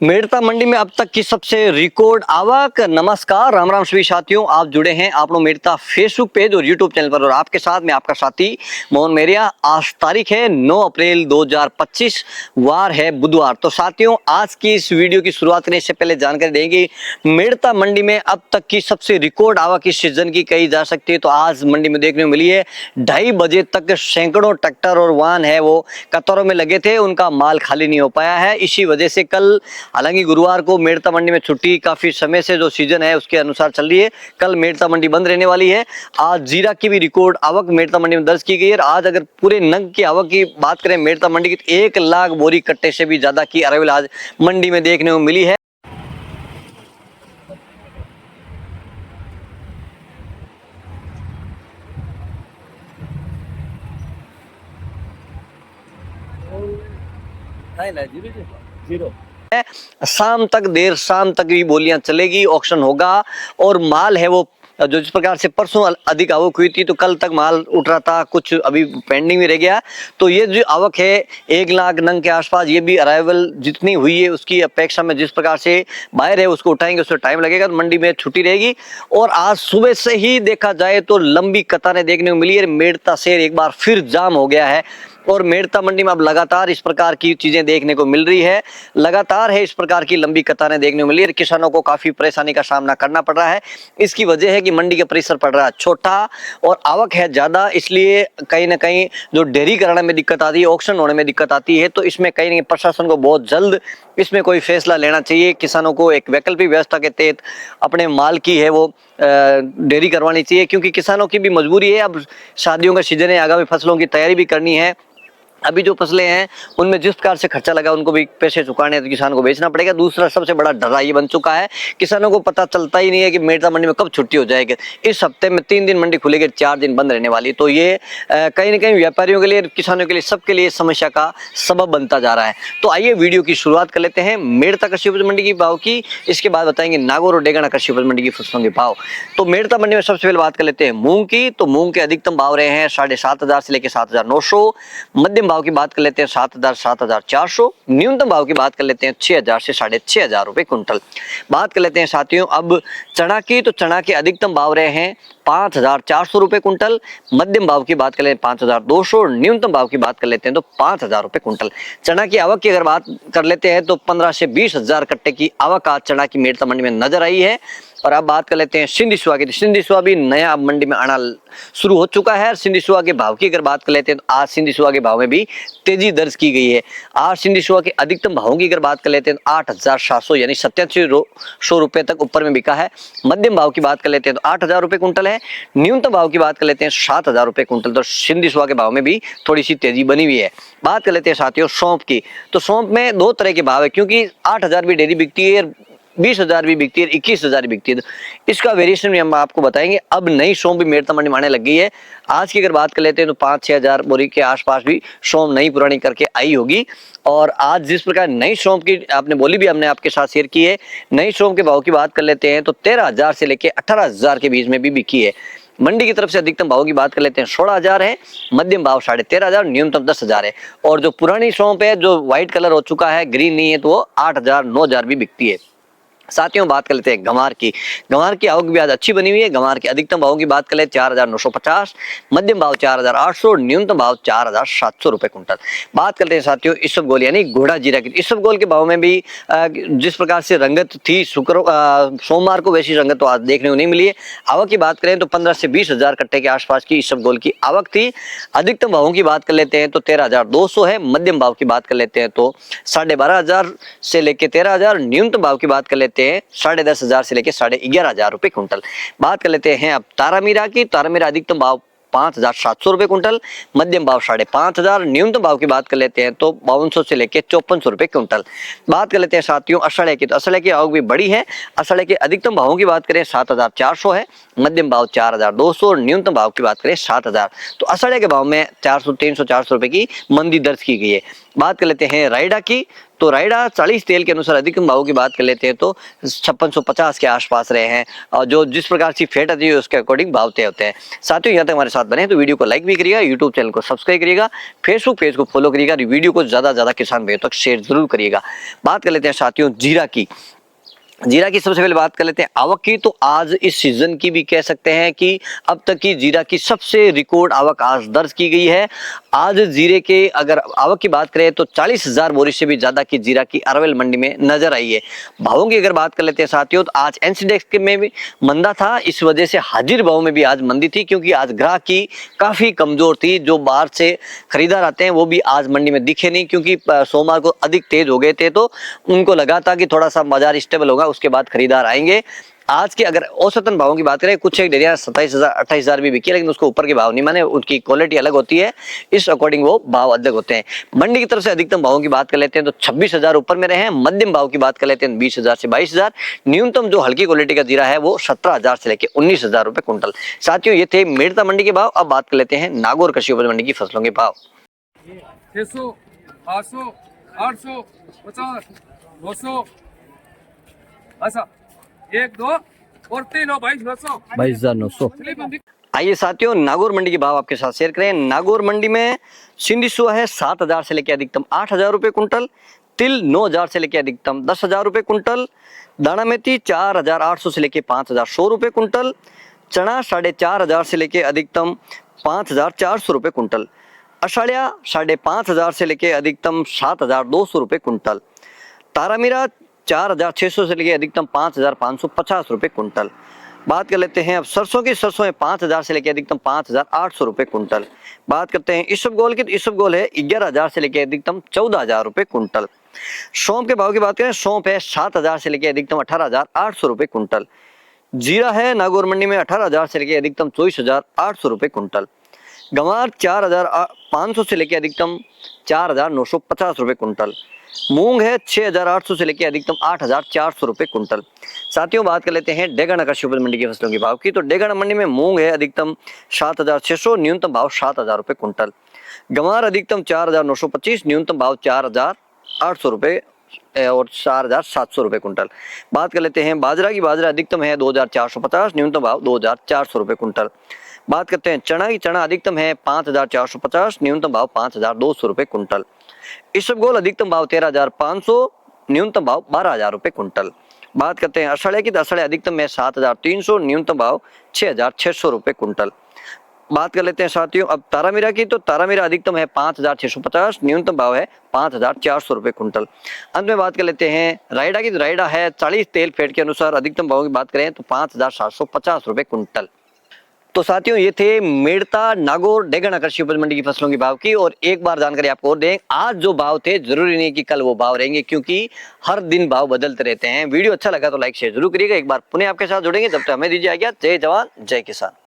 मेड़ता मंडी में अब तक की सबसे रिकॉर्ड आवक। नमस्कार, राम राम सभी साथियों, आप जुड़े हैं आप लोग मेड़ता फेसबुक पेज और यूट्यूब चैनल पर और आपके साथ मैं आपका साथी मोहन मेरिया। आज तारीख है 9 अप्रैल 2025, वार है बुधवार। तो साथियों, आज की इस वीडियो की शुरुआत करने से पहले जानकारी देंगे मेड़ता मंडी में अब तक की सबसे रिकॉर्ड आवक इस सीजन की कही जा सकती है। तो आज मंडी में देखने को मिली है 2:30 बजे तक सैकड़ों ट्रैक्टर और वाहन है वो कतारों में लगे थे, उनका माल खाली नहीं हो पाया है। इसी वजह से कल, हालांकि गुरुवार को मेड़ता मंडी में छुट्टी काफी समय से जो सीजन है उसके अनुसार चल रही है, कल मेड़ता मंडी बंद रहने वाली है। आज जीरा की भी रिकॉर्ड आवक मेड़ता मंडी में दर्ज की गई है। आज अगर पूरे नग की आवक की बात करें मेड़ता मंडी की, तो 1 लाख बोरी कट्टे से भी ज्यादा की अराइवल आज मंडी में देखने को मिली है। जीरो शाम तक, देर शाम तक भी बोलियां चलेगी, ऑक्शन होगा और माल है वो जो जिस प्रकार से परसों अधिक आवक हुई थी तो कल तक माल उठ रहा था, कुछ अभी पेंडिंग में रह गया। तो ये जो आवक है 1 लाख नंग के आसपास, ये भी अराइवल जितनी हुई है उसकी अपेक्षा में जिस प्रकार से बाहर है उसको उठाएंगे उसमें टाइम लगेगा, तो मंडी में छुट्टी रहेगी। और आज सुबह से ही देखा जाए तो लंबी कतारें देखने को मिली है। मेड़ता शहर एक बार फिर जाम हो गया है और मेड़ता मंडी में अब लगातार इस प्रकार की चीजें देखने को मिल रही है। लगातार है इस प्रकार की लंबी कतारें देखने को मिली है। किसानों को काफी परेशानी का सामना करना पड़ रहा है। इसकी वजह है कि मंडी का परिसर पड़ रहा है छोटा और आवक है ज्यादा, इसलिए कहीं ना कहीं जो डेयरी कराने में दिक्कत आती है, ऑक्शन होने में दिक्कत आती है। तो इसमें कहीं ना कहीं प्रशासन को बहुत जल्द इसमें कोई फैसला लेना चाहिए। किसानों को एक वैकल्पिक व्यवस्था के तहत अपने माल की है वो डेयरी करवानी चाहिए, क्योंकि किसानों की भी मजबूरी है। अब शादियों का सीजन है, आगामी फसलों की तैयारी भी करनी है। अभी जो फसलें हैं उनमें जिस प्रकार से खर्चा लगा उनको भी पैसे चुकाने तो किसान को बेचना पड़ेगा। दूसरा सबसे बड़ा डरा ये बन चुका है, किसानों को पता चलता ही नहीं है कि मेड़ता मंडी में कब छुट्टी हो जाएगी। इस हफ्ते में 3 दिन मंडी खुलेगी, 4 दिन बंद रहने वाली। तो ये कहीं ना कहीं व्यापारियों के लिए, किसानों के लिए, सबके लिए समस्या का सबब बनता जा रहा है। तो आइए वीडियो की शुरुआत कर लेते हैं मेड़ता कृषि उपज मंडी की भाव की, इसके बाद बताएंगे नागौर और डेगाना कृषि उपज मंडी की फसलों के भाव। तो मेड़ता मंडी में सबसे पहले बात कर लेते हैं मूंग की। तो मूंग के अधिकतम भाव रहे हैं 7,500 से लेकर 7,900। मध्यम भाव की बात कर लेते हैं 7,000 7,400। न्यूनतम भाव की बात कर लेते हैं 6,000 से 6,500 रुपए कुंटल। बात कर लेते हैं साथियों अब चना की। तो चना के अधिकतम भाव रहे हैं 5,400 रुपए कुंटल। मध्यम भाव की बात कर लेते हैं 5,200। न्यूनतम भाव की बात कर लेते हैं तो 5,000 रुपए कुंटल। चना की आवक की अगर बात कर लेते हैं तो 15 से 20,000 कट्टे की आवक आज चना की मेड़ता मंडी में नजर आई है। और अब बात कर लेते हैं सिंधी सुहा की। तो सिंधी सुहा भी नया अब मंडी में आना शुरू हो चुका है। सिंधी सुहा के भाव की अगर बात कर लेते हैं तो आज सिंधी सुहा के भाव में भी तेजी दर्ज की गई है। आज सिंधी सुहा के अधिकतम भावों की अगर बात कर लेते हैं तो 8,700 यानी 8700 रुपए तक ऊपर में बिका है। मध्यम भाव की बात कर लेते हैं तो 8,000 रुपए कुंटल है। न्यूनतम भाव की बात कर लेते हैं 7,000 रुपए कुंटल। तो सिंधी सुहा के भाव में भी थोड़ी सी तेजी बनी हुई है। बात कर लेते हैं साथियों सौंफ की। तो सौंफ में 2 तरह के भाव है, क्योंकि 8,000 भी डेयरी बिकती है, 20,000 भी बिकती है, 21,000 भी बिकती है। तो इसका वेरिएशन भी हम आपको बताएंगे। अब नई सौंफ भी मेड़ता मंडी में आने लग गई है। आज की अगर बात कर लेते हैं तो 5-6 हजार बोरी के आसपास भी सौंफ नई पुरानी करके आई होगी। और आज जिस प्रकार नई सौंफ की आपने बोली भी हमने आपके साथ शेयर की है, नई सौंफ के भाव की बात कर लेते हैं तो 13,000 से लेके 18,000 के बीच में भी बिकी है। मंडी की तरफ से अधिकतम भाव की बात कर लेते हैं 16,000 है। मध्यम भाव 13,500, न्यूनतम 10,000 है। और जो पुरानी सौंफ है जो व्हाइट कलर हो चुका है, ग्रीन नहीं है, तो वो 8,000 9,000 भी बिकती है। साथियों बात कर लेते हैं गंवार की। गंवार की आवक भी आज अच्छी बनी हुई है। गंवार के अधिकतम भाव की बात कर ले 4,950, मध्यम भाव 4,800, न्यूनतम भाव 4,700 रुपए कुंटल। बात करते हैं साथियों इसबगोल यानी घोड़ा जीरा की। इसबगोल के भाव में भी जिस प्रकार से रंगत थी सोमवार को, वैसी रंगत तो आज देखने को नहीं मिली है। आवक की बात करें तो 15 से 20,000 कट्टे के आसपास की इसबगोल की आवक थी। अधिकतम भावों की बात कर लेते हैं तो 13,200 है। मध्यम भाव की बात कर लेते हैं तो 12,500 से लेके 13,000। न्यूनतम भाव की बात कर लेते हैं 10,500 से लेके 11,500 रुपए कुंटल। बात कर लेते हैं अब तारामीरा की। तारामीरा अधिकतम भाव 5,700 रुपए कुंटल, मध्यम भाव 5,500। न्यूनतम भाव की बात कर लेते हैं तो 5200 से लेके 5400 रुपए कुंटल। बात कर लेते हैं साथियों असड़े की। तो असड़े की आवक भी बड़ी है। असड़े के अधिकतम भावों की बात करें 7,400 है। मध्यम भाव 4,200, न्यूनतम भाव की बात करें 7,000। तो असड़े के भाव में 400 300 400 रुपए की मंदी दर्ज की गई है। बात कर लेते हैं रायडा की। तो रायडा 40 तेल के अनुसार अधिकतम भाव की बात कर लेते हैं तो 5650 के आसपास रहे हैं, और जो जिस प्रकार की फेट आती है उसके अकॉर्डिंग भाव तय होते हैं। साथियों यहाँ तक हमारे साथ बने तो वीडियो को लाइक भी करिएगा, यूट्यूब चैनल को सब्सक्राइब करिएगा, फेसबुक पेज को फॉलो करिएगा, वीडियो को ज्यादा ज्यादा किसान भाइयों तक शेयर जरूर करिएगा। बात कर लेते हैं साथियों जीरा की। जीरा की सबसे पहले बात कर लेते हैं आवक की। तो आज इस सीजन की भी कह सकते हैं कि अब तक की जीरा की सबसे रिकॉर्ड आवक आज दर्ज की गई है। आज जीरे के अगर आवक की बात करें तो 40,000 बोरी से भी ज्यादा की जीरा की अरवल मंडी में नजर आई है। भावों की अगर बात कर लेते हैं साथियों तो आज एनसीडेक्स में भी मंदा था, इस वजह से हाजिर भाव में भी आज मंदी थी, क्योंकि आज ग्राहक की काफी कमजोर थी। जो बाहर से खरीदार आते हैं वो भी आज मंडी में दिखे नहीं, क्योंकि सोमवार को अधिक तेज हो गए थे, तो उनको लगा था कि थोड़ा सा बाजार स्टेबल होगा, उसके बाद खरीदार आएंगे। आज के अगर औसतन भावों की बात करें, कुछ एक डेरिया 27,000 28,000 भी बिकी, लेकिन उसको ऊपर के भाव नहीं माने, उनकी क्वालिटी अलग होती है, इस अकॉर्डिंग वो भाव अलग होते हैं। मंडी की तरफ से अधिकतम भावों की बात कर लेते हैं तो 26,000 ऊपर में रहे हैं। मध्यम भाव की बात कर लेते हैं 20,000 से 22,000। न्यूनतम जो हल्की क्वालिटी का जीरा है वो 17,000 से लेकर 19,000 रुपए कुंटल। साथियों ये थे मेड़ता मंडी के भाव। अब बात कर लेते हैं नागौर कृषि उपज मंडी की फसलों के भाव। 600, 800, 800, 50, 200, ऐसा 1, 2 और 3 और 22,900। 22,900। आइए साथियों नागौर मंडी के भाव आपके साथ शेयर करें। नागौर मंडी में सिंधी सुआ है 7,000 से लेकर अधिकतम 8,000 रुपए कुंटल। तिल 9,000 से लेकर अधिकतम 10,000 रुपए कुंटल। दाना मेथी 4,800 से लेकर 5,100 रुपए कुंटल। चना 4,500 से लेकर अधिकतम 5,400 रुपए कुंटल। अषाढ़िया 5,500 से लेकर अधिकतम 7,200 रुपए कुंटल। तारामीरा 4,600 से लेकर अधिकतम 5,550 रुपए कुंटल। बात कर लेते हैं अब सरसों की। सरसों है 5,000 से लेकर अधिकतम 5,800 रुपए कुंटल। बात करते हैं इसबगोल की। तो इसबगोल है 11,000 से लेकर अधिकतम 14,000 रुपए कुंटल। सौंफ के भाव की बात करें, सौंफ है 7,000 से लेकर अधिकतम 18,800 रुपए कुंटल। जीरा है नागौर मंडी में 18,000 से लेकर अधिकतम 24,800 रुपए कुंटल। गंवार 4,500 से लेकर अधिकतम 4,950 रुपए कुंटल। मूंग है 6,800 से लेकर अधिकतम 8,400 रुपए कुंटल। साथियों बात कर लेते हैं डेगाना कृषि उपज मंडी की फसलों के भाव की। तो डेगाना मंडी में मूंग है अधिकतम 7,600, न्यूनतम भाव 7,000 रुपए कुंटल। गंवार अधिकतम 4,925, न्यूनतम भाव 4,800 रुपए और 4,700 रुपए कुंटल। बात कर लेते हैं बाजरा की। बाजरा अधिकतम है 2,450, न्यूनतम भाव 2,400 रुपए कुंटल। बात करते हैं चना की। चना अधिकतम है 5,450, न्यूनतम भाव 5,200 रुपए कुंटल। इसबगोल अधिकतम भाव 13,500, न्यूनतम भाव 12,000 रुपए कुंटल। बात करते हैं अषाढ़े की। अषाढ़े अधिकतम है 7,300, न्यूनतम भाव 6,600 रुपए कुंटल। बात कर लेते हैं साथियों अब तारामीरा की। तो तारामीरा अधिकतम है 5,650, न्यूनतम भाव है 5,400 रुपए कुंटल। अंत में बात कर लेते हैं रायडा की। रायडा है 40 तेल फेट के अनुसार अधिकतम भाव की बात करें तो 5,750 रुपए कुंटल। तो साथियों ये थे मेड़ता नागौर डेगाना कृषि उपज मंडी की फसलों के भाव की। और एक बार जानकारी आपको और दें, आज जो भाव थे जरूरी नहीं कि कल वो भाव रहेंगे, क्योंकि हर दिन भाव बदलते रहते हैं। वीडियो अच्छा लगा तो लाइक शेयर जरूर करिएगा। एक बार पुनः आपके साथ जुड़ेंगे, तब तक हमें दीजिए आज्ञा। जय जवान जय किसान।